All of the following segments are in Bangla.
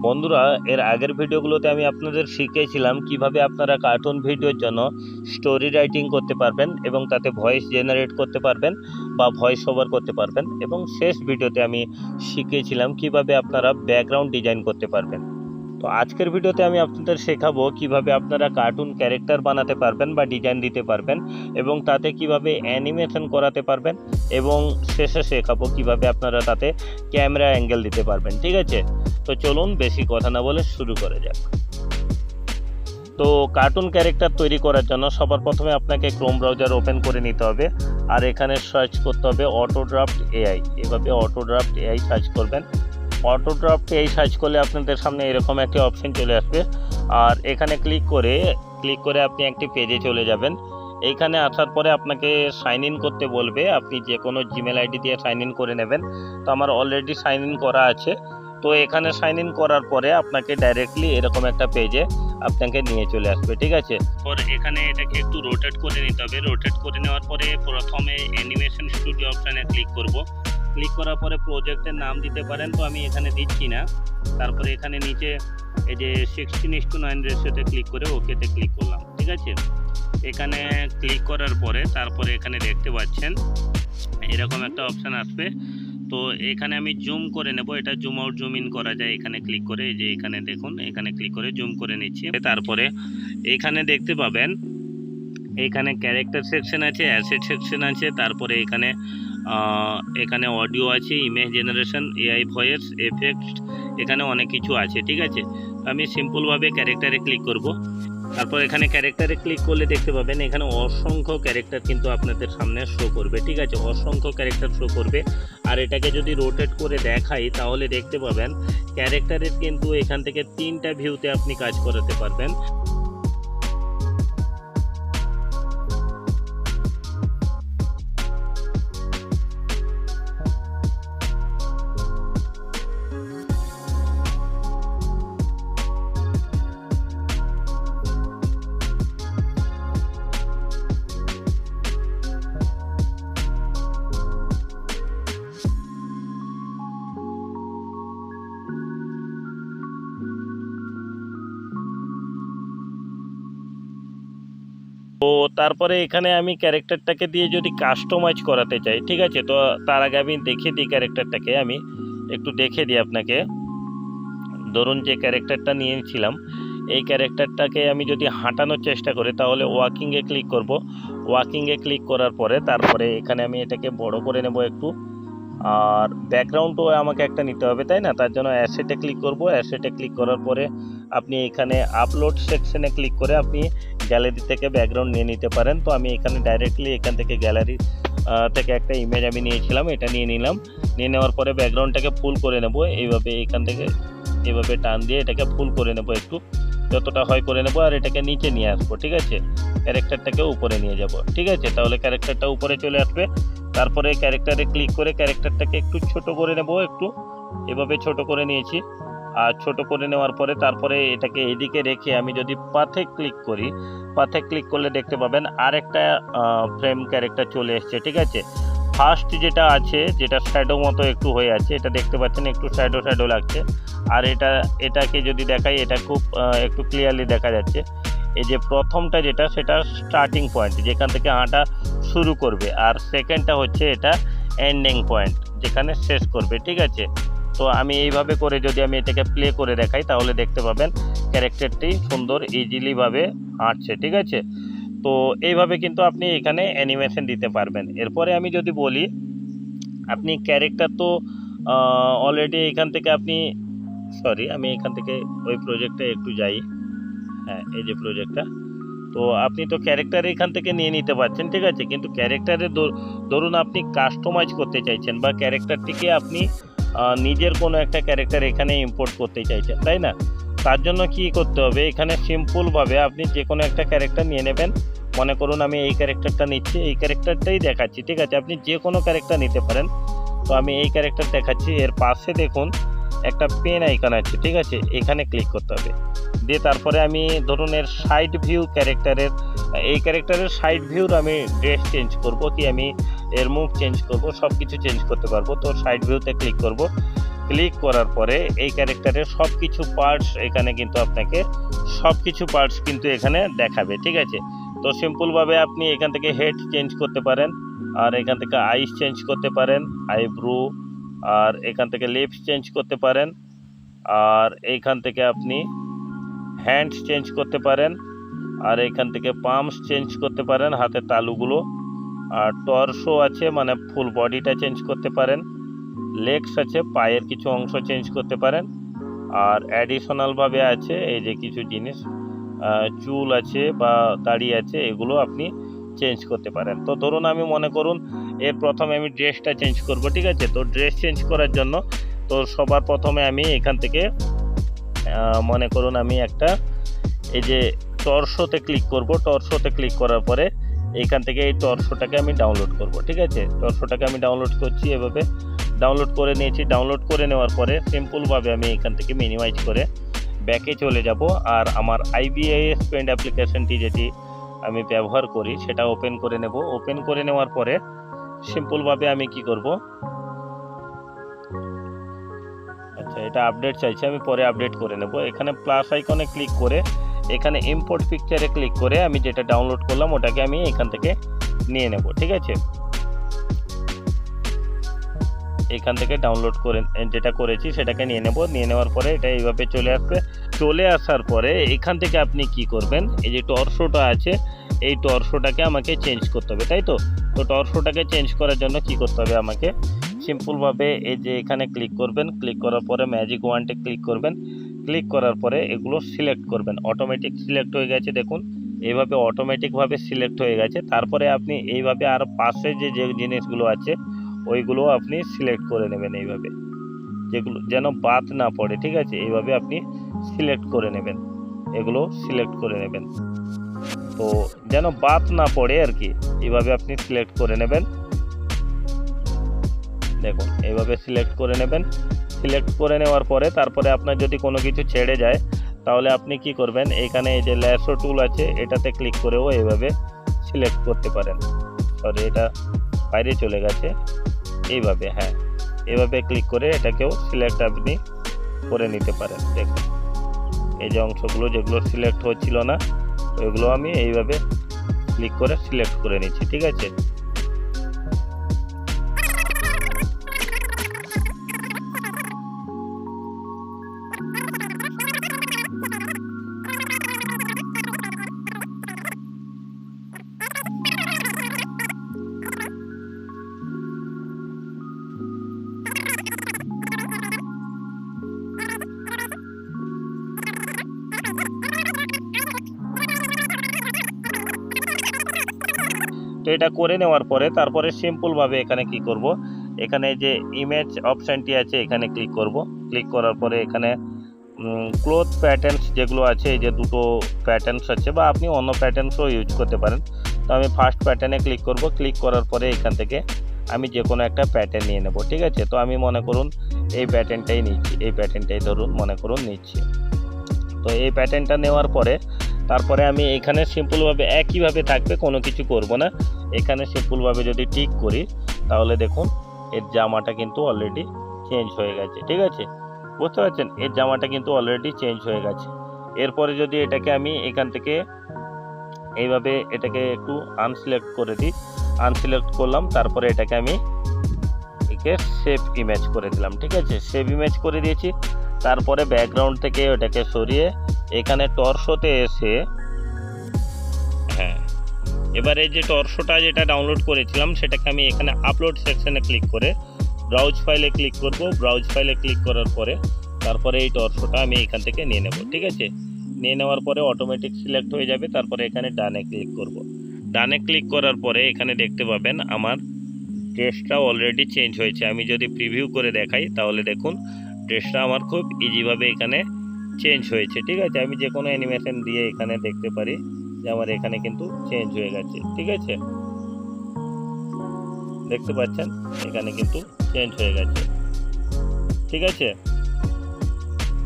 বন্ধুরা, এর আগের ভিডিওগুলোতে আমি আপনাদের শিখিয়েছিলাম কিভাবে আপনারা কার্টুন ভিডিওর জন্য স্টোরি রাইটিং করতে পারবেন এবং তাতে ভয়েস জেনারেট করতে পারবেন বা ভয়েস ওভার করতে পারবেন, এবং শেষ ভিডিওতে আমি শিখিয়েছিলাম কিভাবে আপনারা ব্যাকগ্রাউন্ড ডিজাইন করতে পারবেন। তো আজকের ভিডিওতে আমি আপনাদের শেখাবো কিভাবে আপনারা কার্টুন ক্যারেক্টার বানাতে পারবেন বা ডিজাইন দিতে পারবেন এবং তাতে কিভাবে অ্যানিমেশন করাতে পারবেন, এবং শেষে শেখাবো কিভাবে আপনারা তাতে ক্যামেরা অ্যাঙ্গেল দিতে পারবেন। ঠিক আছে, তো চলুন বেশি কথা না বলে শুরু করা যাক। তো কার্টুন ক্যারেক্টার তৈরি করার জন্য সবার প্রথমে আপনাকে ক্রোম ব্রাউজার ওপেন করে নিতে হবে, আর এখানে সার্চ করতে হবে অটোড্রাফট এআই। এভাবে অটোড্রাফট এআই সার্চ করবেন। অটোড্রাফট এআই সার্চ করলে আপনাদের সামনে এরকম একটি অপশন চলে আসবে, আর এখানে ক্লিক করে আপনি একটি পেজে চলে যাবেন। এইখানে আসার পরে আপনাকে সাইন ইন করতে বলবে, আপনি যে কোনো জিমেল আইডি দিয়ে সাইন ইন করে নেবেন। তো আমার অলরেডি সাইন ইন করা আছে। তো এখানে সাইন ইন করার পরে আপনাকে ডাইরেক্টলি এরকম একটা পেজে আপনাকে নিয়ে চলে আসবে। ঠিক আছে, পরে এখানে এটাকে একটু রোটেট করে নিতে হবে। রোটেট করে নেওয়ার পরে প্রথমে অ্যানিমেশন স্টুডিও অপশানে ক্লিক করব। ক্লিক করার পরে প্রজেক্টের নাম দিতে পারেন, তো আমি এখানে দিচ্ছি না। তারপরে এখানে নিচে এই যে 16:9 রেশিওতে ক্লিক করে ওকেতে ক্লিক করলাম। ঠিক আছে, এখানে ক্লিক করার পরে তারপরে এখানে দেখতে পাচ্ছেন এরকম একটা অপশান আসবে। তো এখানে আমি জুম করে নেব, এটা জুম আউট জুম ইন করা যায় এখানে ক্লিক করে। এই যে এখানে দেখুন, এখানে ক্লিক করে জুম করে নিচ্ছি। তারপরে এখানে দেখতে পাবেন এখানে ক্যারেক্টার সেকশন আছে, অ্যাসেট সেকশন আছে, তারপরে এখানে অডিও আছে, image generation, AI voice, effect, এখানে অনেক কিছু আছে। ঠিক আছে, আমি সিম্পলভাবে ক্যারেক্টারে ক্লিক করব। তারপর এখানে ক্যারেক্টারে ক্লিক করলে দেখতে পাবেন এখানে অসংখ্য ক্যারেক্টার কিন্তু আপনাদের সামনে শো করবে। ঠিক আছে, অসংখ্য ক্যারেক্টার শো করবে। আর এটাকে যদি রোটেট করে দেখাই তাহলে দেখতে পাবেন ক্যারেক্টারের কিন্তু এখান থেকে 3টা ভিউতে আপনি কাজ করাতে পারবেন। তো তারপরে এখানে আমি ক্যারেক্টারটাকে দিয়ে যদি কাস্টমাইজ করাতে চাই, ঠিক আছে, তো তার আগে আমি দেখিয়ে দিই ক্যারেক্টারটাকে, আমি একটু দেখে দিই আপনাকে। ধরুন যে ক্যারেক্টারটা নিয়েছিলাম, এই ক্যারেক্টারটাকে আমি যদি হাঁটানোর চেষ্টা করি তাহলে ওয়াকিংয়ে ক্লিক করব। ওয়াকিংয়ে ক্লিক করার পরে তারপরে এখানে আমি এটাকে বড় করে নেব একটু, আর ব্যাকগ্রাউন্ডও আমাকে একটা নিতে হবে, তাই না? তার জন্য অ্যাসেটে ক্লিক করব। অ্যাসেটে ক্লিক করার পরে আপনি এখানে আপলোড সেকশনে ক্লিক করে আপনি গ্যালারি থেকে ব্যাকগ্রাউন্ড নিয়ে নিতে পারেন। তো আমি এখানে ডাইরেক্টলি এখান থেকে গ্যালারি থেকে একটা ইমেজ আমি নিয়েছিলাম, এটা নিয়ে নিলাম। নিয়ে নেওয়ার পরে ব্যাকগ্রাউন্ডটাকে ফুল করে নেব। এইভাবে এখান থেকে এভাবে টান দিয়ে এটাকে ফুল করে নেব, একটু যতটা হয় করে নেব, আর এটাকে নিচে নিয়ে আসবো। ঠিক আছে, ক্যারেক্টারটাকে উপরে নিয়ে যাব। ঠিক আছে, তাহলে ক্যারেক্টারটা উপরে চলে আসবে। তারপরে ক্যারেক্টারে ক্লিক করে ক্যারেক্টারটাকে একটু ছোট করে নেব, একটু এভাবে ছোট করে নিয়েছি। আর ছোট করে নেওয়ার পরে তারপরে এটাকে এদিকে রেখে আমি যদি পাথে ক্লিক করি, পাথে ক্লিক করলে দেখতে পাবেন আরেকটা ফ্রেম ক্যারেক্টার চলে এসছে। ঠিক আছে, ফার্স্ট যেটা আছে, যেটা শ্যাডো মতো একটু হয়ে আছে, এটা দেখতে পাচ্ছেন একটু শ্যাডো লাগছে। আর এটাকে যদি দেখাই, এটা খুব একটু ক্লিয়ারলি দেখা যাচ্ছে। এই যে প্রথমটা যেটা, সেটা স্টার্টিং পয়েন্ট, যেখান থেকে হাঁটা শুরু করবে, আর সেকেন্ডটা হচ্ছে এটা এন্ডিং পয়েন্ট, যেখানে শেষ করবে। ঠিক আছে, তো আমি এইভাবে করে যদি আমি এটাকে প্লে করে দেখাই তাহলে দেখতে পাবেন ক্যারেক্টারটি সুন্দর ইজিলিভাবে হাঁটছে। ঠিক আছে, তো এইভাবে কিন্তু আপনি এখানে অ্যানিমেশন দিতে পারবেন। এরপরে আমি যদি বলি, আপনি ক্যারেক্টার তো অলরেডি এখান থেকে আপনি আমি এখান থেকে ওই প্রজেক্টটা একটু যাই। হ্যাঁ, এই যে প্রজেক্টটা, তো আপনি তো ক্যারেক্টার এখান থেকে নিয়ে নিতে পারছেন। ঠিক আছে, কিন্তু ক্যারেক্টারে ধরুন আপনি কাস্টমাইজ করতে চাইছেন বা ক্যারেক্টারটিকে আপনি নিজের কোনো একটা ক্যারেক্টার এখানে ইম্পোর্ট করতে চাইছেন, তাই না? তার জন্য কি করতে হবে, এখানে সিম্পলভাবে আপনি যে কোনো একটা ক্যারেক্টার নিয়ে নেবেন। মনে করুন আমি এই ক্যারেক্টারটা নিচ্ছি, এই ক্যারেক্টারটাই দেখাচ্ছি। ঠিক আছে, আপনি যে কোনো ক্যারেক্টার নিতে পারেন। তো আমি এই ক্যারেক্টার দেখাচ্ছি। এর পাশে দেখুন একটা পেন আইকন আছে। ঠিক আছে, এখানে ক্লিক করতে হবে। দিয়ে তারপরে আমি ধরুন এর সাইড ভিউ ক্যারেক্টারের, এই ক্যারেক্টারের সাইড ভিউর আমি ড্রেস চেঞ্জ করব, কি আমি এর মুভ চেঞ্জ করব, সব কিছু চেঞ্জ করতে পারবো। তো সাইড ভিউতে ক্লিক করব। ক্লিক করার পরে এই ক্যারেক্টারের সব কিছু পার্টস এখানে কিন্তু আপনাকে সব কিছু পার্টস কিন্তু এখানে দেখাবে, ঠিক আছে। তো সিম্পলভাবে আপনি এখান থেকে হেড চেঞ্জ করতে পারেন, আর এখান থেকে আইস চেঞ্জ করতে পারেন, আইব্রো, আর এখান থেকে লিপস চেঞ্জ করতে পারেন, আর এইখান থেকে আপনি হ্যান্ডস চেঞ্জ করতে পারেন, আর এখান থেকে পাম্পস চেঞ্জ করতে পারেন, হাতের তালুগুলো, আর টর্সো আছে মানে ফুল বডিটা চেঞ্জ করতে পারেন, লেগস আছে পায়ের কিছু অংশ চেঞ্জ করতে পারেন, আর অ্যাডিশনালভাবে আছে এই যে কিছু জিনিস চুল আছে বা দাড়ি আছে, এগুলো আপনি চেঞ্জ করতে পারেন। তো ধরুন আমি মনে করুন এর প্রথমে আমি ড্রেসটা চেঞ্জ করব, ঠিক আছে। তো ড্রেস চেঞ্জ করার জন্য তো সবার প্রথমে আমি এখান থেকে মনে করুন আমি একটা এই যে টর্সোতে ক্লিক করব। টর্সোতে ক্লিক করার পরে এইখান থেকে এই টর্সোটাকে আমি ডাউনলোড করব, ঠিক আছে। টর্সোটাকে আমি ডাউনলোড করছি, এভাবে ডাউনলোড করে নিয়েছি। ডাউনলোড করে নেওয়ার পরে সিম্পলভাবে আমি এখান থেকে মিনিমাইজ করে ব্যাকে চলে যাব, আর আমার IBIS পেন্ট অ্যাপ্লিকেশনটি যেটি আমি ব্যবহার করি সেটা ওপেন করে নেব। ওপেন করে নেওয়ার পরে সিম্পলভাবে আমি কি করব, আচ্ছা এটা আপডেট চাইছে, আমি পরে আপডেট করে নেব। এখানে প্লাস আইকনে ক্লিক করে এখানে ইম্পোর্ট পিকচারে ক্লিক করে আমি যেটা ডাউনলোড করলাম ওটাকে আমি এখান থেকে নিয়ে নেব, ঠিক আছে। এখান থেকে ডাউনলোড করে যেটা করেছি সেটাকে নিয়ে নেব। নিয়ে নেওয়ার পরে এটা এইভাবে চলে আসবে। চলে আসার পরে এখান থেকে আপনি কি করবেন, এই যে টর্সোটা আছে এই টর্সোটাকে আমাকে চেঞ্জ করতে হবে, তাই তো। তো টর্সোটাকে চেঞ্জ করার জন্য কি করতে হবে আমাকে, সিম্পলভাবে এই যে এখানে ক্লিক করবেন, ক্লিক করার পরে ম্যাজিক ওয়ান্ডে ক্লিক করবেন। ক্লিক করার পরে এগুলো সিলেক্ট করবেন, অটোমেটিক সিলেক্ট হয়ে গেছে দেখুন, এইভাবে অটোমেটিকভাবে সিলেক্ট হয়ে গেছে। তারপরে আপনি এইভাবে আর পাশে যে জিনিসগুলো আছে ওইগুলো আপনি সিলেক্ট করে নেবেন, এইভাবে যেগুলো যেন বাদ না পড়ে, ঠিক আছে। এইভাবে আপনি সিলেক্ট করে নেবেন, এগুলো সিলেক্ট করে নেবেন, তো যেন বাদ না পড়ে আর কি, এইভাবে আপনি সিলেক্ট করে নেবেন। দেখুন এইভাবে সিলেক্ট করে নেবেন। সিলেক্ট করে নেওয়ার পরে তারপরে আপনার যদি কোনো কিছু ছেড়ে যায় তাহলে আপনি কি করবেন, এখানে এই যে ল্যাসো টুল আছে এটাতে ক্লিক করেও এইভাবে সিলেক্ট করতে পারেন। সরি এটা বাইরে চলে গেছে, এইভাবে, হ্যাঁ এইভাবে ক্লিক করে এটাকেও সিলেক্ট আপনি করে নিতে পারেন। দেখুন এই যে অংশগুলো যেগুলো সিলেক্ট হচ্ছিল না ওইগুলো আমি এইভাবে ক্লিক করে সিলেক্ট করে নিচ্ছি, ঠিক আছে। তো এটা করে নেওয়ার পরে তারপরে সিম্পলভাবে এখানে কি করব, এখানে যে ইমেজ অপশানটি আছে এখানে ক্লিক করব। ক্লিক করার পরে এখানে ক্লোথ প্যাটার্নস যেগুলো আছে, এই যে দুটো প্যাটার্নস আছে বা আপনি অন্য প্যাটার্নসও ইউজ করতে পারেন। তো আমি ফার্স্ট প্যাটার্নে ক্লিক করব। ক্লিক করার পরে এখান থেকে আমি যে কোনো একটা প্যাটার্ন নিয়ে নেব, ঠিক আছে। তো আমি মনে করুন এই প্যাটার্নটাই নিচ্ছি, এই প্যাটার্নটাই ধরুন মনে করুন নিচ্ছি। তো এই প্যাটার্নটা নেওয়ার পরে তারপরে আমি এখানে সিম্পলভাবে একইভাবে থাকবে, কোনো কিছু করব না। এখানে সিম্পলভাবে যদি টিক করি তাহলে দেখুন এর জামাটা কিন্তু অলরেডি চেঞ্জ হয়ে গেছে, ঠিক আছে। বুঝতে পারছেন, এর জামাটা কিন্তু অলরেডি চেঞ্জ হয়ে গেছে। এরপরে যদি এটাকে আমি এখান থেকে এইভাবে এটাকে একটু আনসিলেক্ট করে দিই, আনসিলেক্ট করলাম, তারপরে এটাকে আমি একে সেভ ইমেজ করে দিলাম, ঠিক আছে। সেভ ইমেজ করে দিয়েছি। তারপরে ব্যাকগ্রাউন্ড থেকে ওটাকে সরিয়ে এখানে টর্সোতে এসে, হ্যাঁ এবার এই যে টর্সোটা যেটা ডাউনলোড করেছিলাম সেটাকে আমি এখানে আপলোড সেকশনে ক্লিক করে ব্রাউজ ফাইলে ক্লিক করব। ব্রাউজ ফাইলে ক্লিক করার পরে তারপরে এই টর্সোটা আমি এখান থেকে নিয়ে নেব, ঠিক আছে। নিয়ে নেওয়ার পরে অটোমেটিক সিলেক্ট হয়ে যাবে। তারপরে এখানে ডানে ক্লিক করব। ডানে ক্লিক করার পরে এখানে দেখতে পাবেন আমার ড্রেসটা অলরেডি চেঞ্জ হয়েছে। আমি যদি প্রিভিউ করে দেখাই তাহলে দেখুন ড্রেসটা আমার খুব ইজিভাবে এখানে চেঞ্জ হয়েছে, ঠিক আছে। আমি যে কোনো অ্যানিমেশন দিয়ে এখানে দেখতে পারি যে আমার এখানে কিন্তু চেঞ্জ হয়ে গেছে, ঠিক আছে। দেখতে পাচ্ছেন এখানে কিন্তু চেঞ্জ হয়ে গেছে, ঠিক আছে।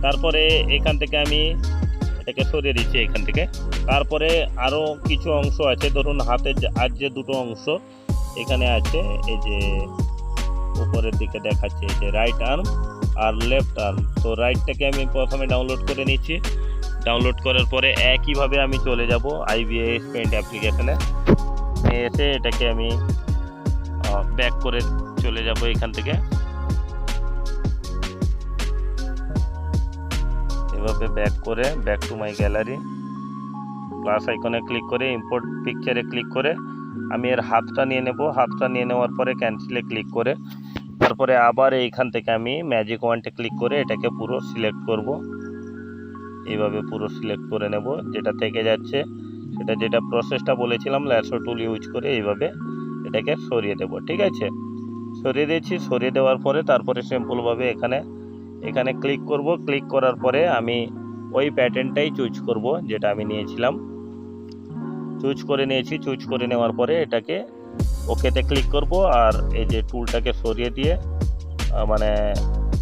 তারপরে এখান থেকে আমি এটাকে সরিয়ে দিচ্ছি এখান থেকে। তারপরে আরও কিছু অংশ আছে, ধরুন হাতের আর যে দুটো অংশ এখানে আছে, এই যে উপরের দিকে দেখাচ্ছে এই যে রাইট আর্ম আর লেফট আর্ম। তো রাইটটাকে আমি প্রথমে ডাউনলোড করে নিচ্ছি। ডাউনলোড করার পরে একইভাবে আমি চলে যাব IBIS পেইন্ট অ্যাপ্লিকেশনে, এসে এটাকে আমি ব্যাক করে চলে যাব এখান থেকে। এভাবে ব্যাক করে back to my gallery, plus আইকনে ক্লিক করে ইম্পোর্ট পিকচারে ক্লিক করে আমি এর হাতটা নিয়ে নেব। হাতটা নিয়ে নেওয়ার পরে ক্যান্সেলে ক্লিক করে তারপরে আবার এইখান থেকে আমি ম্যাজিক ওয়ান্ডে ক্লিক করে এটাকে পুরো সিলেক্ট করব। এইভাবে পুরো সিলেক্ট করে নেব, যেটা থেকে যাচ্ছে সেটা, যেটা প্রসেসটা বলেছিলাম ল্যাসো টুল ইউজ করে এইভাবে এটাকে সরিয়ে দেব। ঠিক আছে, সরিয়ে দিয়েছি। সরিয়ে দেওয়ার পরে তারপরে সিম্পলভাবে এখানে ক্লিক করব। ক্লিক করার পরে আমি ওই প্যাটার্নটাই চুজ করব যেটা আমি নিয়েছিলাম। চুজ করে নিয়েছি। চুজ করে নেওয়ার পরে এটাকে ওকেতে ক্লিক করব, আর এই যে টুলটাকে সরিয়ে দিয়ে মানে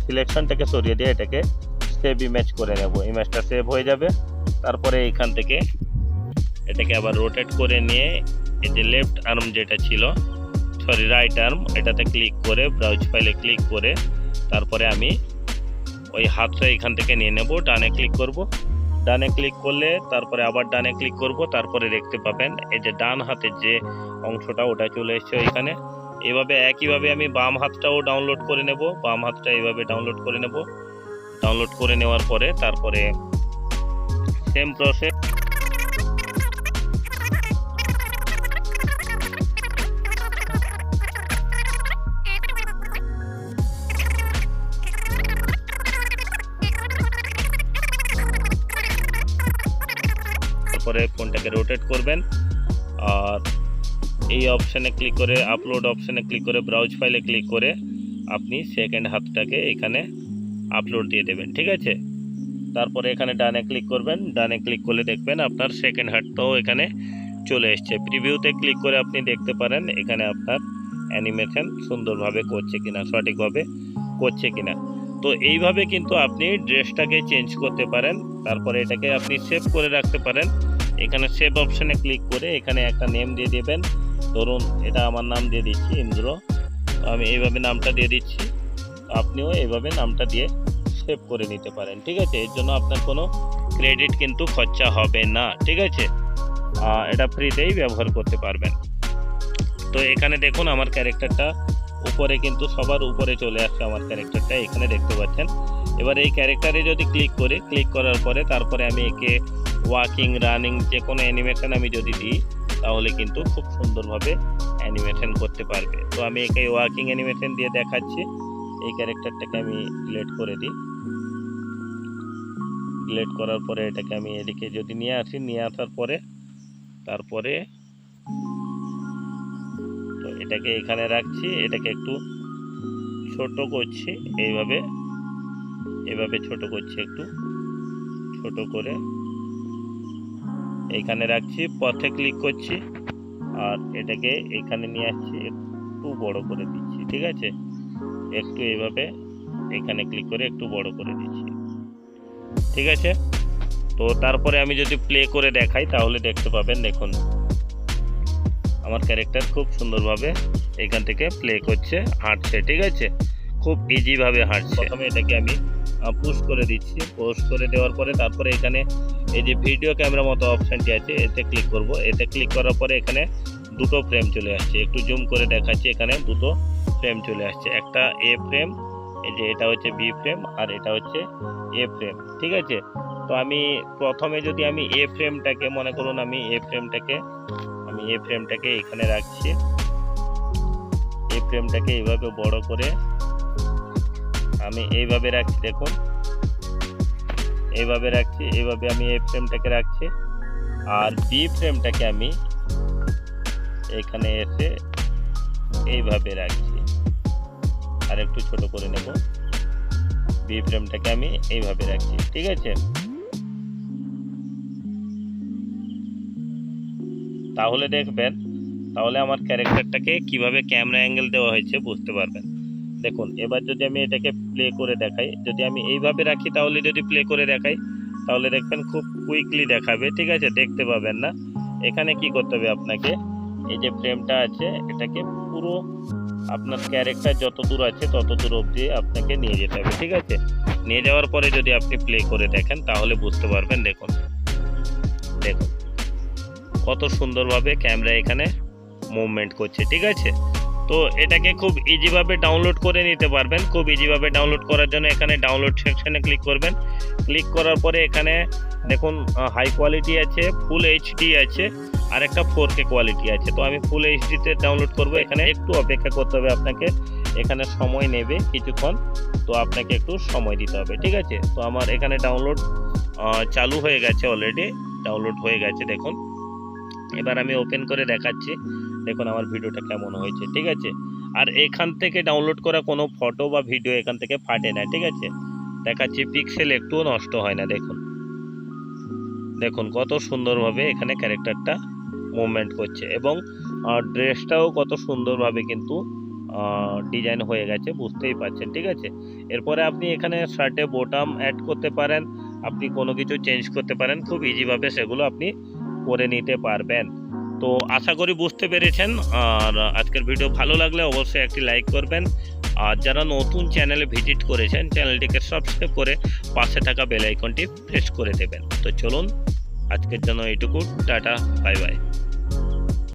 সিলেকশনটাকে সরিয়ে দিয়ে এটাকে সেভ ইমেজ করে নেব। ইমেজটা সেভ হয়ে যাবে। তারপরে এইখান থেকে এটাকে আবার রোটেট করে নিয়ে এই যে লেফট আর্ম যেটা ছিল, সরি রাইট আর্ম, এটাতে ক্লিক করে ব্রাউজ ফাইলে ক্লিক করে তারপরে আমি ওই হাতটা এখান থেকে নিয়ে নেব। ডানে ক্লিক করব। ডানে ক্লিক করলে তারপরে আবার ডানে ক্লিক করব, তারপরে দেখতে পাবেন এই যে ডান হাতের যে অংশটা ওটা চলে এসছে ওইখানে। এইভাবে একইভাবে আমি বাম হাতটাও ডাউনলোড করে নেব। বাম হাতটা এইভাবে ডাউনলোড করে নেব। ডাউনলোড করে নেওয়ার পরে তারপরে সেম প্রসেস তারপরে ফোনটাকে রোটেট করবেন, আর এই অপশানে ক্লিক করে আপলোড অপশানে ক্লিক করে ব্রাউজ ফাইলে ক্লিক করে আপনি সেকেন্ড হাতটাকে এখানে আপলোড দিয়ে দেবেন। ঠিক আছে, তারপরে এখানে ডানে ক্লিক করবেন। ডানে ক্লিক করলে দেখবেন আপনার সেকেন্ড হাতটাও এখানে চলে এসছে। প্রিভিউতে ক্লিক করে আপনি দেখতে পারেন এখানে আপনার অ্যানিমেশন সুন্দরভাবে করছে কিনা, সঠিকভাবে করছে কিনা। তো এইভাবে কিন্তু আপনি ড্রেসটাকে চেঞ্জ করতে পারেন। তারপরে এটাকে আপনি সেভ করে রাখতে পারেন। এখানে সেভ অপশানে ক্লিক করে এখানে একটা নেম দিয়ে দেবেন। ধরুন এটা আমার নাম দিয়ে দিচ্ছি ইন্দ্র, আমি এইভাবে নামটা দিয়ে দিচ্ছি। আপনিও এইভাবে নামটা দিয়ে সেভ করে নিতে পারেন। ঠিক আছে, এর জন্য আপনার কোনো ক্রেডিট কিন্তু খরচা হবে না। ঠিক আছে, এটা ফ্রিতেই ব্যবহার করতে পারবেন। তো এখানে দেখুন আমার ক্যারেক্টারটা উপরে কিন্তু সবার উপরে চলে আসছে আমার ক্যারেক্টারটা, এখানে দেখতে পাচ্ছেন। এবার এই ক্যারেক্টারে যদি ক্লিক করি, ক্লিক করার পরে তারপরে আমি একে ওয়াকিং, রানিং যে কোনো অ্যানিমেশন আমি যদি দিই তাহলে কিন্তু খুব সুন্দরভাবে অ্যানিমেশন করতে পারবে। তো আমি একে ওয়াকিং অ্যানিমেশন দিয়ে দেখাচ্ছি। এই ক্যারেক্টারটাকে আমি ডিলিট করে দিই। ডিলিট করার পরে এটাকে আমি এদিকে যদি নিয়ে আসি, নিয়ে আসার পরে তারপরে তো এটাকে এখানে রাখছি। এটাকে একটু ছোট করছি, এইভাবে ছোট করছি, একটু ছোট করে এইখানে রাখছি। পথে ক্লিক করছি আর এটাকে এখানে নিয়ে আসছি, একটু বড় করে দিচ্ছি। ঠিক আছে, একটু এইভাবে এখানে ক্লিক করে একটু বড় করে দিচ্ছি। ঠিক আছে, তো তারপরে আমি যদি প্লে করে দেখাই তাহলে দেখতে পাবেন, দেখুন আমার ক্যারেক্টার খুব সুন্দরভাবে এখান থেকে প্লে করছে, হাঁটছে। ঠিক আছে, খুব ইজিভাবে হাঁটছে। প্রথমে এটাকে আমি পুশ করে দিচ্ছি। পুশ করে দেওয়ার পরে তারপরে এখানে এই যে ভিডিও ক্যামেরা মতো অপশানটি আছে এতে ক্লিক করব। এতে ক্লিক করার পরে এখানে দুটো ফ্রেম চলে আসছে। একটু জুম করে দেখাচ্ছি, এখানে দুটো ফ্রেম চলে আসছে। একটা এ ফ্রেম, এই যে এটা হচ্ছে বি ফ্রেম, আর এটা হচ্ছে এ ফ্রেম। ঠিক আছে, তো আমি প্রথমে যদি আমি এ ফ্রেমটাকে মনে করুন, আমি এ ফ্রেমটাকে এখানে রাখছি। এই ফ্রেমটাকে এইভাবে বড় করে আমি এইভাবে রাখছি, দেখুন এইভাবে রাখছি। এইভাবে আমি এই ফ্রেমটাকে রাখছি, আর বি ফ্রেমটাকে আমি এখানে এসে এইভাবে রাখছি, আর একটু ছোট করে নেব। বি ফ্রেমটাকে আমি এইভাবে রাখছি। ঠিক আছে, তাহলে দেখবেন, তাহলে আমার ক্যারেক্টারটাকে কিভাবে ক্যামেরা অ্যাঙ্গেল দেওয়া হয়েছে বুঝতে পারবেন। দেখুন এবার যদি আমি এটাকে প্লে করে দেখাই, যদি আমি এইভাবে রাখি তাহলে যদি প্লে করে দেখাই তাহলে দেখবেন খুব কুইকলি দেখাবে। ঠিক আছে, দেখতে পাবেন না। এখানে কি করতে হবে আপনাকে, এই যে ফ্রেমটা আছে এটাকে পুরো আপনার ক্যারেক্টার যত দূর আছে তত দূর অবধি আপনাকে নিয়ে যেতে হবে, ঠিক আছে। নিয়ে যাওয়ার পরে যদি আপনি প্লে করে দেখেন তাহলে বুঝতে পারবেন। দেখুন দেখুন কত সুন্দরভাবে ক্যামেরা এখানে মুভমেন্ট করছে, ঠিক আছে। তো এটাকে খুব ইজিভাবে ডাউনলোড করে নিতে পারবেন। খুব ইজিভাবে ডাউনলোড করার জন্য এখানে ডাউনলোড সেকশনে ক্লিক করবেন। ক্লিক করার পরে এখানে দেখুন হাই কোয়ালিটি আছে, ফুল এইচডি আছে, আর একটা 4K কোয়ালিটি আছে। তো আমি ফুল এইচডিতে ডাউনলোড করব। এখানে একটু অপেক্ষা করতে হবে আপনাকে, এখানে সময় নেবে কিছুক্ষণ, তো আপনাকে একটু সময় দিতে হবে, ঠিক আছে। তো আমার এখানে ডাউনলোড চালু হয়ে গেছে, অলরেডি ডাউনলোড হয়ে গেছে। দেখুন এবার আমি ওপেন করে দেখাচ্ছি, দেখুন আমার ভিডিওটা কেমন হয়েছে, ঠিক আছে। আর এখান থেকে ডাউনলোড করা কোনো ফটো বা ভিডিও এখান থেকে ফাটে না, ঠিক আছে। দেখাচ্ছি, পিক্সেল একটুও নষ্ট হয় না। দেখুন দেখুন কত সুন্দরভাবে এখানে ক্যারেক্টারটা মুভমেন্ট করছে, এবং ড্রেসটাও কত সুন্দরভাবে কিন্তু ডিজাইন হয়ে গেছে, বুঝতেই পারছেন, ঠিক আছে। এরপরে আপনি এখানে শার্টে বোতাম অ্যাড করতে পারেন, আপনি কোনো কিছু চেঞ্জ করতে পারেন, খুব ইজিভাবে সেগুলো আপনি করে নিতে পারবেন। তো আশা করি বুঝতে পেরেছেন। আর আজকের ভিডিও ভালো লাগলে অবশ্যই একটি লাইক করবেন, আর যারা নতুন চ্যানেলে ভিজিট করেছেন চ্যানেলটিকে সাবস্ক্রাইব করে পাশে থাকা বেল আইকনটি প্রেস করে দেবেন। তো চলুন আজকের জন্য এইটুকু, টাটা, বাই বাই।